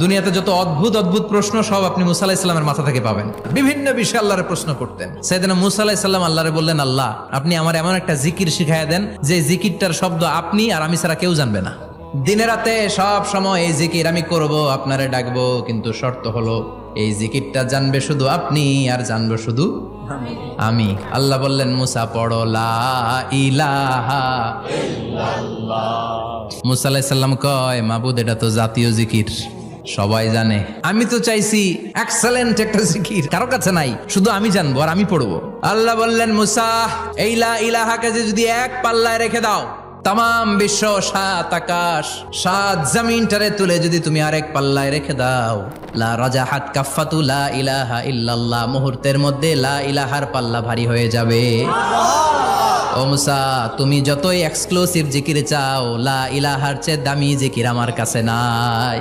দুনিয়াতে যত অদ্ভুত অদ্ভুত প্রশ্ন সব আপনি মুসা আলাইহিস সালামের মাথা থেকে পাবেন। বিভিন্ন বিষয়ে আল্লাহরে প্রশ্ন করতেন। সাইয়েদনা মুসা আলাইহিস সালাম আল্লাহরে বললেন, আল্লাহ আপনি আমার এমন একটা জিকির শিখাইয়া দেন যে জিকিরটার শব্দ আপনি আর আমি ছাড়া কেউ জানবে না। দিনে রাতে সব সময় এই জিকির আমি করব, আপনারে ডাকবো, কিন্তু শর্ত হলো এই জিকিরটা জানবে শুধু আপনি আর জানবো শুধু আমি। আল্লাহ বললেন, মুসা পড়ো লা ইলাহা ইল্লাল্লাহ। মুসা আলাইহিস সালাম কয়, মাবুদ এটা তো জাতীয় জিকির, সবাই জানে। আমি তো চাইছি এক্সেলেন্ট একটা জিকির, কারো কাছে নাই, শুধু আমি জানবো আর আমি পড়বো। আল্লাহ বললেন, মুসা এই লা ইলাহাকে যদি এক পাল্লায় রেখে দাও, তাম বিশ্ব, 7 আকাশ 7 জমিনটারে তুলে যদি তুমি আরেক পাল্লায় রেখে দাও, লা রাজাহাত কাফাতু লা ইলাহা ইল্লাল্লাহ, মুহূর্তের মধ্যে লা ইলাহার পাল্লা ভারী হয়ে যাবে। ও মুসা, তুমি যতই এক্সক্লুসিভ জিকির চাও, লা ইলাহার চেয়ে দামি জিকির আমার কাছে নাই।